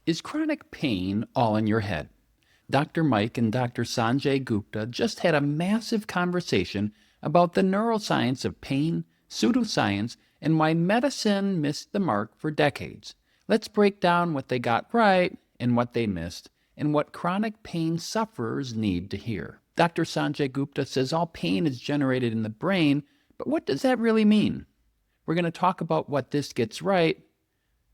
Is chronic pain all in your head? Dr. Mike and Dr. Sanjay Gupta just had a massive conversation about the neuroscience of pain, pseudoscience, and why medicine missed the mark for decades. Let's break down what they got right and what they missed, and what chronic pain sufferers need to hear. Dr. Sanjay Gupta says all pain is generated in the brain, but what does that really mean? We're going to talk about what this gets right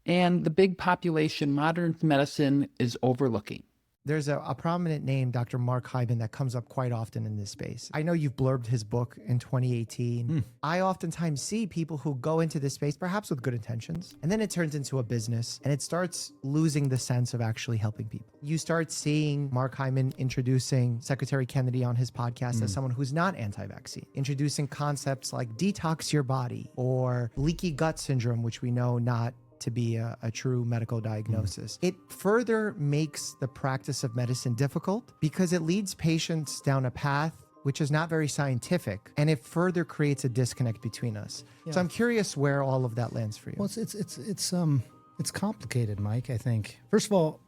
and the big population modern medicine is overlooking. There's a prominent name, Dr. Mark Hyman, that comes up quite often in this space. I know you've blurbed his book in 2018. I oftentimes see people who go into this space, perhaps with good intentions, and then it turns into a business and it starts losing the sense of actually helping people. You start seeing Mark Hyman introducing Secretary Kennedy on his podcast as someone who's not anti-vaccine, introducing concepts like detox your body or leaky gut syndrome, which we know not to be a true medical diagnosis. It further makes the practice of medicine difficult because it leads patients down a path which is not very scientific, and it further creates a disconnect between us. Yeah. So I'm curious where all of that lands for you. Well, it's complicated, Mike, I think. First of all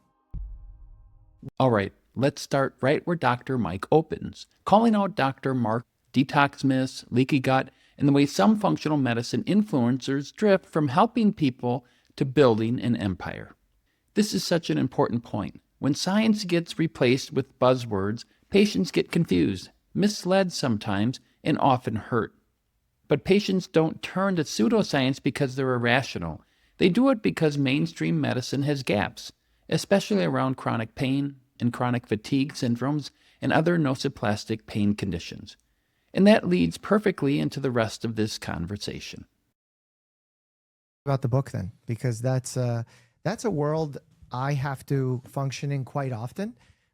right, let's start right where Dr. Mike opens, calling out Dr. Mark detox myths, leaky gut, and the way some functional medicine influencers drift from helping people to building an empire. This is such an important point. When science gets replaced with buzzwords, patients get confused, misled sometimes, and often hurt. But patients don't turn to pseudoscience because they're irrational. They do it because mainstream medicine has gaps, especially around chronic pain and chronic fatigue syndromes and other nociplastic pain conditions. And that leads perfectly into the rest of this conversation. About the book then, because that's a world I have to function in quite often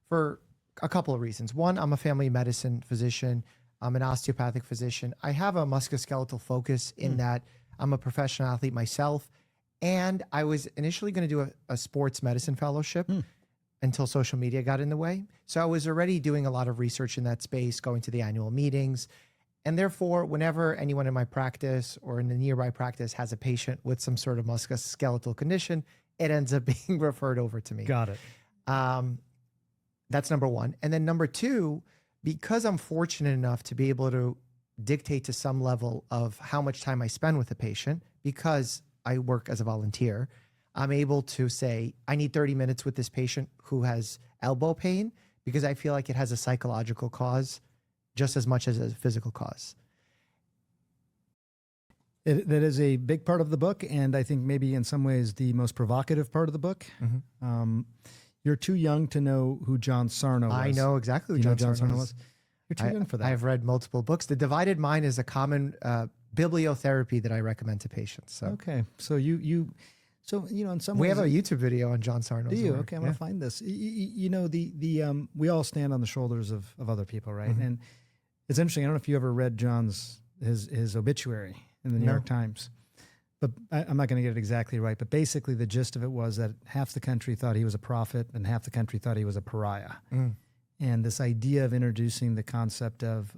for a couple of reasons. One, I'm a family medicine physician. I'm an osteopathic physician. I have a musculoskeletal focus in that I'm a professional athlete myself. And I was initially going to do a sports medicine fellowship until social media got in the way. So I was already doing a lot of research in that space, going to the annual meetings. And therefore, whenever anyone in my practice or in the nearby practice has a patient with some sort of musculoskeletal condition, it ends up being referred over to me. Got it. That's number one. And then number two, because I'm fortunate enough to be able to dictate to some level of how much time I spend with a patient, because I work as a volunteer, I'm able to say, I need 30 minutes with this patient who has elbow pain because I feel like it has a psychological cause just as much as a physical cause. That is a big part of the book, and I think maybe in some ways the most provocative part of the book. You're too young to know who John Sarno was. I know exactly who John Sarno was. You're too young for that. I've read multiple books. The Divided Mind is a common bibliotherapy that I recommend to patients. So. Okay, so in some ways we have a YouTube video on John Sarno's Do you? work. Okay, I'm gonna find this. We all stand on the shoulders of other people, right? And it's interesting. I don't know if you ever read his obituary in the New York Times, but I'm not going to get it exactly right. But basically, the gist of it was that half the country thought he was a prophet, and half the country thought he was a pariah. And this idea of introducing the concept of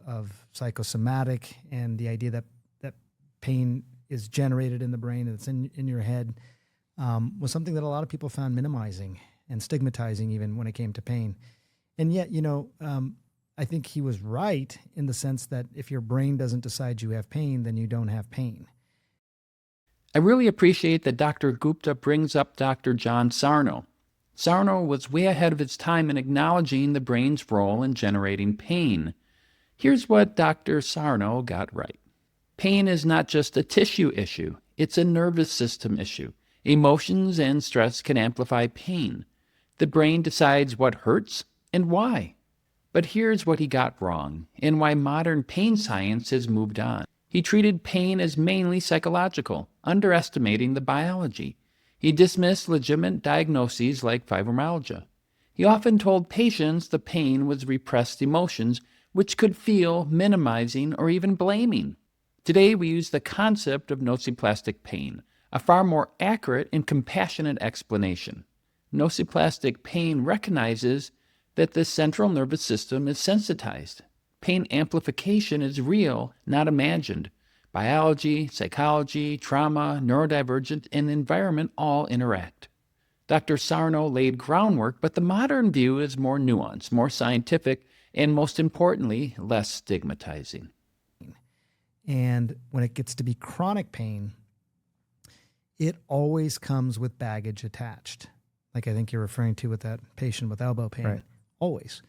psychosomatic and the idea that pain is generated in the brain and it's in your head was something that a lot of people found minimizing and stigmatizing even when it came to pain. And yet, I think he was right in the sense that if your brain doesn't decide you have pain, then you don't have pain. I really appreciate that Dr. Gupta brings up Dr. John Sarno. Sarno was way ahead of his time in acknowledging the brain's role in generating pain. Here's what Dr. Sarno got right. Pain is not just a tissue issue, it's a nervous system issue. Emotions and stress can amplify pain. The brain decides what hurts and why. But here's what he got wrong, and why modern pain science has moved on. He treated pain as mainly psychological, underestimating the biology. He dismissed legitimate diagnoses like fibromyalgia. He often told patients the pain was repressed emotions, which could feel minimizing or even blaming. Today, we use the concept of nociplastic pain, a far more accurate and compassionate explanation. Nociplastic pain recognizes that the central nervous system is sensitized. Pain amplification is real, not imagined. Biology, psychology, trauma, neurodivergence, and environment all interact. Dr. Sarno laid groundwork, but the modern view is more nuanced, more scientific, and most importantly, less stigmatizing. And when it gets to be chronic pain, it always comes with baggage attached. Like I think you're referring to with that patient with elbow pain. Right. Always.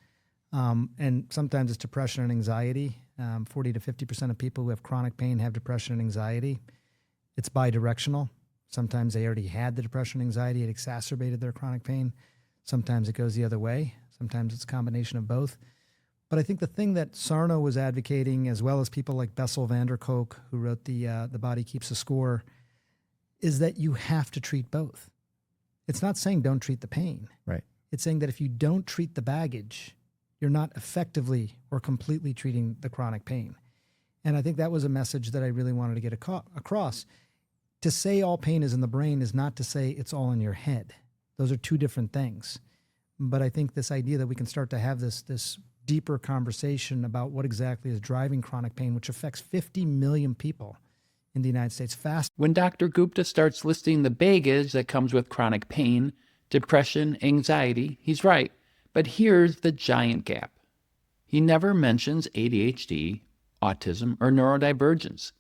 And sometimes it's depression and anxiety. 40 to 50% of people who have chronic pain have depression and anxiety. It's bidirectional. Sometimes they already had the depression and anxiety. It exacerbated their chronic pain. Sometimes it goes the other way. Sometimes it's a combination of both. But I think the thing that Sarno was advocating, as well as people like Bessel van der Kolk, who wrote The Body Keeps a Score, is that you have to treat both. It's not saying don't treat the pain. Right. It's saying that if you don't treat the baggage, you're not effectively or completely treating the chronic pain. And I think that was a message that I really wanted to get across. To say all pain is in the brain is not to say it's all in your head. Those are two different things. But I think this idea that we can start to have this deeper conversation about what exactly is driving chronic pain, which affects 50 million people in the United States fast. When Dr. Gupta starts listing the baggage that comes with chronic pain, depression, anxiety, he's right. But here's the giant gap. He never mentions ADHD, autism, or neurodivergence.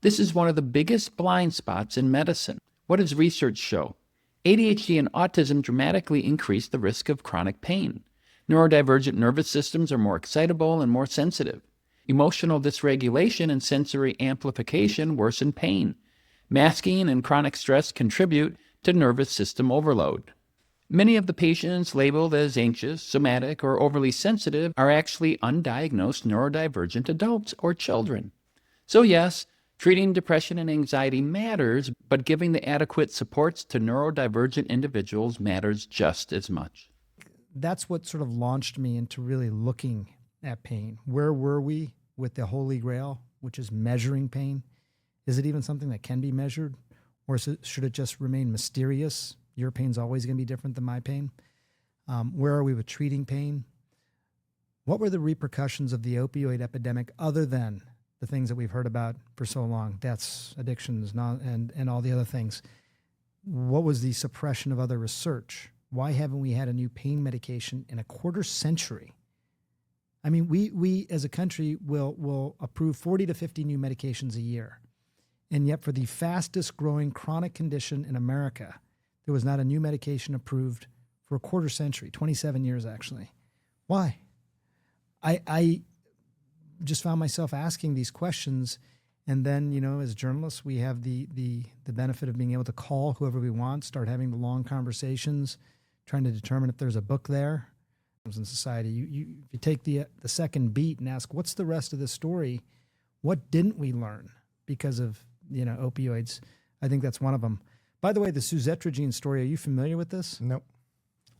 This is one of the biggest blind spots in medicine. What does research show? ADHD and autism dramatically increase the risk of chronic pain. Neurodivergent nervous systems are more excitable and more sensitive. Emotional dysregulation and sensory amplification worsen pain. Masking and chronic stress contribute to nervous system overload. Many of the patients labeled as anxious, somatic, or overly sensitive are actually undiagnosed neurodivergent adults or children. So yes, treating depression and anxiety matters, but giving the adequate supports to neurodivergent individuals matters just as much. That's what sort of launched me into really looking at pain. Where were we with the Holy Grail, which is measuring pain? Is it even something that can be measured? Or should it just remain mysterious? Your pain's always going to be different than my pain. Where are we with treating pain? What were the repercussions of the opioid epidemic other than the things that we've heard about for so long, deaths, addictions, and all the other things? What was the suppression of other research? Why haven't we had a new pain medication in a quarter century? I mean, we as a country will approve 40 to 50 new medications a year. And yet for the fastest growing chronic condition in America, there was not a new medication approved for a quarter century, 27 years actually. Why? I just found myself asking these questions. And then, you know, as journalists, we have the benefit of being able to call whoever we want, start having the long conversations, trying to determine if there's a book there. In society, you take the second beat and ask, what's the rest of the story? What didn't we learn because of, you know, opioids? I think that's one of them. By the way, the suzetrigine story, are you familiar with this? Nope.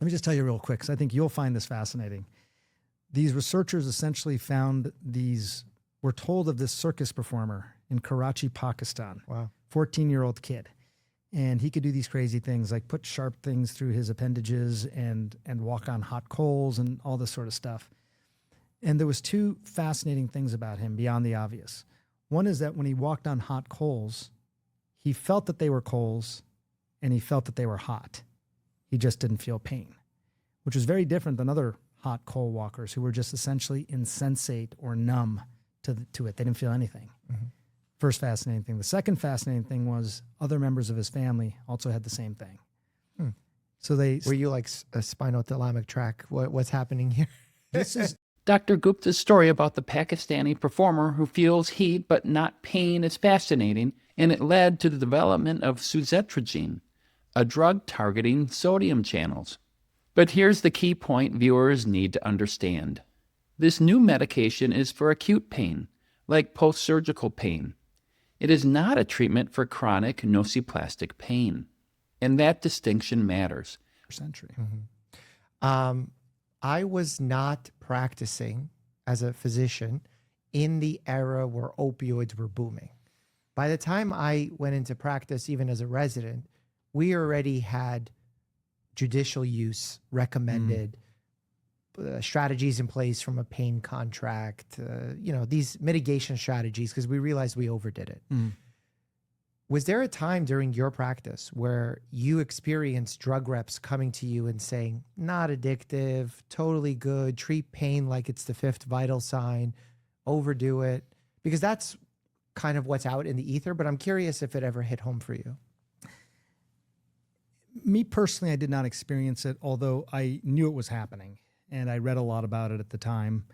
Let me just tell you real quick, because I think you'll find this fascinating. These researchers essentially were told of this circus performer in Karachi, Pakistan. Wow. 14-year-old kid. And he could do these crazy things like put sharp things through his appendages and walk on hot coals and all this sort of stuff. And there was two fascinating things about him beyond the obvious. One is that when he walked on hot coals, he felt that they were coals and he felt that they were hot. He just didn't feel pain, which was very different than other hot coal walkers who were just essentially insensate or numb to it. They didn't feel anything. Mm-hmm. First fascinating thing. The second fascinating thing was other members of his family also had the same thing. So were you like a spinal thalamic tract? What's happening here? This is Dr. Gupta's story about the Pakistani performer who feels heat but not pain is fascinating, and it led to the development of suzetrigine, a drug targeting sodium channels. But here's the key point viewers need to understand. This new medication is for acute pain, like post-surgical pain. It is not a treatment for chronic nociplastic pain, and that distinction matters. Century. Mm-hmm. I was not practicing as a physician in the era where opioids were booming. By the time I went into practice, even as a resident, we already had judicial use recommended strategies in place from a pain contract, these mitigation strategies, because we realized we overdid it. Was there a time during your practice where you experienced drug reps coming to you and saying, not addictive, totally good, treat pain like it's the fifth vital sign, overdo it? Because that's kind of what's out in the ether, but I'm curious if it ever hit home for you. Me personally, I did not experience it, although I knew it was happening and I read a lot about it at the time.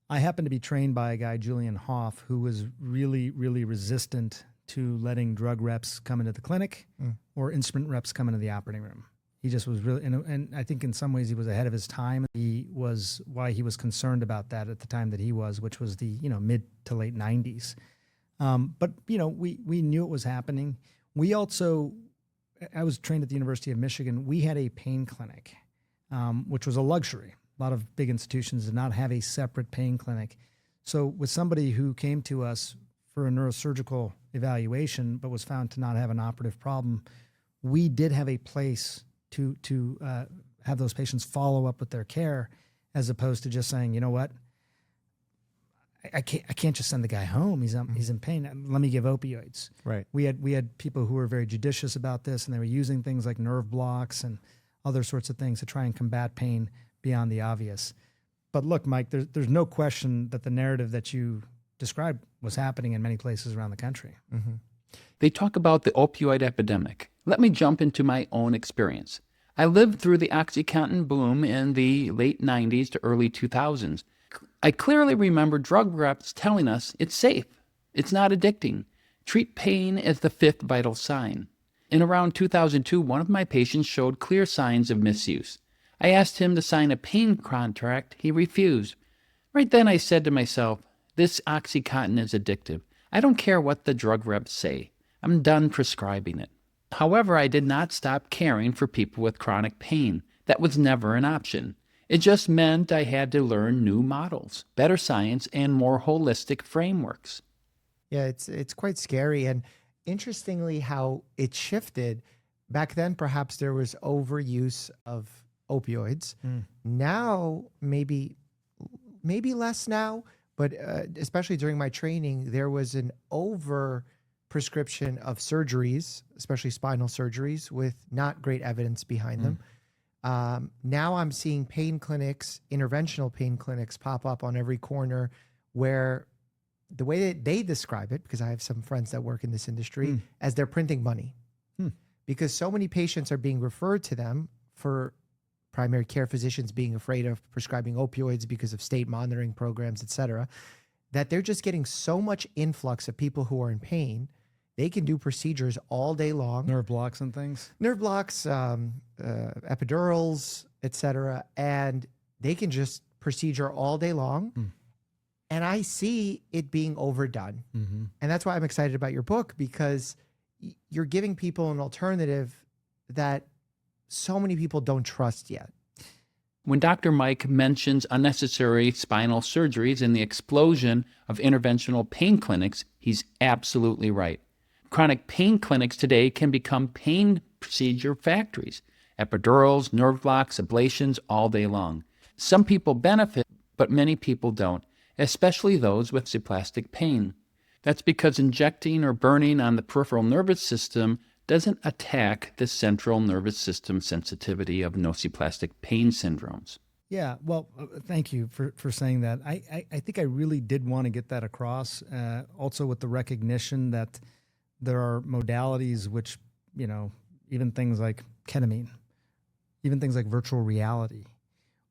I happened to be trained by a guy, Julian Hoff, who was really, really resistant to letting drug reps come into the clinic or instrument reps come into the operating room. He just was really, and I think in some ways he was ahead of his time. He was why he was concerned about that at the time that he was, which was the mid to late 90s. But we knew it was happening. We also, I was trained at the University of Michigan. We had a pain clinic, which was a luxury. A lot of big institutions did not have a separate pain clinic. So with somebody who came to us for a neurosurgical evaluation, but was found to not have an operative problem, we did have a place to have those patients follow up with their care, as opposed to just saying, you know what, I can't just send the guy home. He's in pain. Let me give opioids. Right. We had people who were very judicious about this, and they were using things like nerve blocks and other sorts of things to try and combat pain beyond the obvious. But look, Mike, there's no question that the narrative that you described was happening in many places around the country. Mm-hmm. They talk about the opioid epidemic. Let me jump into my own experience. I lived through the OxyContin boom in the late 90s to early 2000s. I clearly remember drug reps telling us it's safe, it's not addicting, treat pain as the fifth vital sign. In around 2002, one of my patients showed clear signs of misuse. I asked him to sign a pain contract. He refused. Right then I said to myself, this OxyContin is addictive. I don't care what the drug reps say. I'm done prescribing it. However, I did not stop caring for people with chronic pain. That was never an option. It just meant I had to learn new models, better science, and more holistic frameworks. Yeah, it's quite scary. And interestingly, how it shifted. Back then, perhaps there was overuse of opioids. Now, maybe less now, but especially during my training, there was an over prescription of surgeries, especially spinal surgeries, with not great evidence behind them. Now I'm seeing pain clinics, interventional pain clinics pop up on every corner, where the way that they describe it, because I have some friends that work in this industry, as they're printing money. Because so many patients are being referred to them for primary care physicians being afraid of prescribing opioids because of state monitoring programs, et cetera, that they're just getting so much influx of people who are in pain. They can do procedures all day long. Nerve blocks and things. Nerve blocks, epidurals, et cetera. And they can just procedure all day long. And I see it being overdone. And that's why I'm excited about your book, because you're giving people an alternative that so many people don't trust yet. When Dr. Mike mentions unnecessary spinal surgeries and the explosion of interventional pain clinics, he's absolutely right. Chronic pain clinics today can become pain procedure factories. Epidurals, nerve blocks, ablations all day long. Some people benefit, but many people don't, especially those with nociplastic pain. That's because injecting or burning on the peripheral nervous system doesn't attack the central nervous system sensitivity of nociplastic pain syndromes. Yeah, well, thank you for saying that. I think I really did want to get that across, also with the recognition that there are modalities which, even things like ketamine, even things like virtual reality,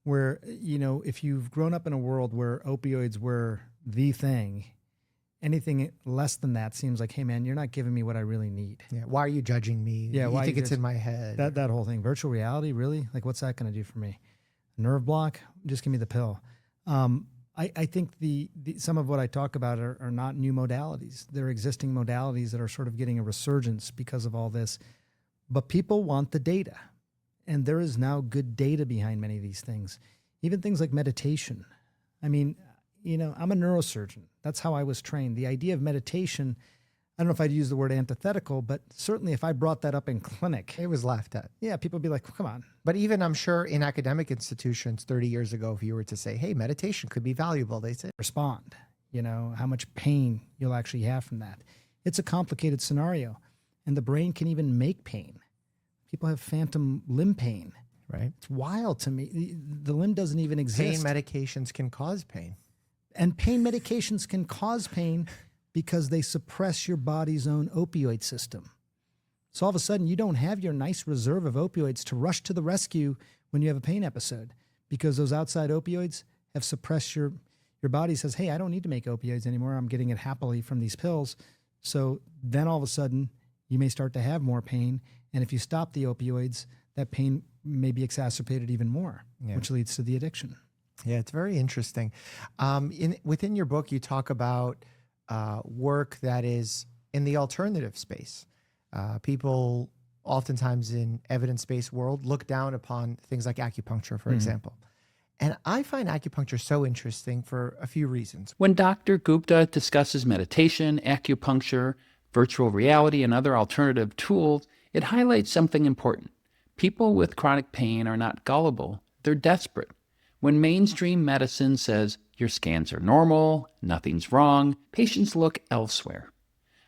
where, if you've grown up in a world where opioids were the thing, anything less than that seems like, hey, man, you're not giving me what I really need. Yeah. Why are you judging me? Yeah. You think it's in my head? That whole thing. Virtual reality, really? Like, what's that going to do for me? Nerve block? Just give me the pill. I think some of what I talk about are not new modalities. They're existing modalities that are sort of getting a resurgence because of all this. But people want the data. And there is now good data behind many of these things. Even things like meditation. I mean, I'm a neurosurgeon. That's how I was trained. The idea of meditation, I don't know if I'd use the word antithetical, but certainly if I brought that up in clinic, It was laughed at. yeah, people would be like, come on. But even I'm sure in academic institutions 30 years ago, if you were to say, hey, meditation could be valuable, they say, Respond, how much pain you'll actually have from that. It's a complicated scenario. and the brain can even make pain. People have phantom limb pain. Right. It's wild to me. The limb doesn't even exist. Pain medications can cause pain. And pain medications can cause pain because they suppress your body's own opioid system. So all of a sudden, you don't have your nice reserve of opioids to rush to the rescue when you have a pain episode, because those outside opioids have suppressed your body says, hey, I don't need to make opioids anymore. I'm getting it happily from these pills. So then all of a sudden, you may start to have more pain. And if you stop the opioids, that pain may be exacerbated even more, which leads to the addiction. Yeah, it's very interesting. Within your book, you talk about work that is in the alternative space. People oftentimes in evidence-based world look down upon things like acupuncture, for example. And I find acupuncture so interesting for a few reasons. When Dr. Gupta discusses meditation, acupuncture, virtual reality, and other alternative tools, it highlights something important. People with chronic pain are not gullible, they're desperate. When mainstream medicine says your scans are normal, nothing's wrong, patients look elsewhere.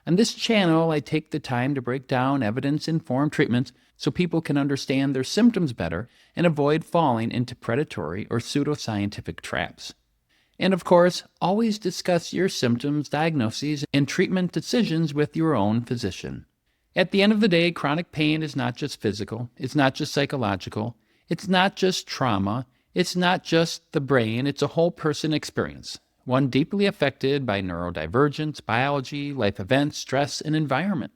On this channel, I take the time to break down evidence-informed treatments so people can understand their symptoms better and avoid falling into predatory or pseudoscientific traps. And of course, always discuss your symptoms, diagnoses, and treatment decisions with your own physician. At the end of the day, chronic pain is not just physical, it's not just psychological, it's not just trauma, it's not just the brain, it's a whole person experience, one deeply affected by neurodivergence, biology, life events, stress, and environment.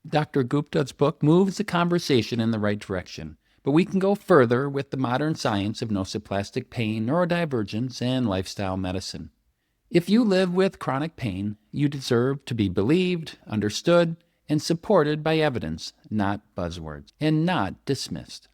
Dr. Gupta's book moves the conversation in the right direction, but we can go further with the modern science of nociplastic pain, neurodivergence, and lifestyle medicine. If you live with chronic pain, you deserve to be believed, understood, and supported by evidence, not buzzwords, and not dismissed.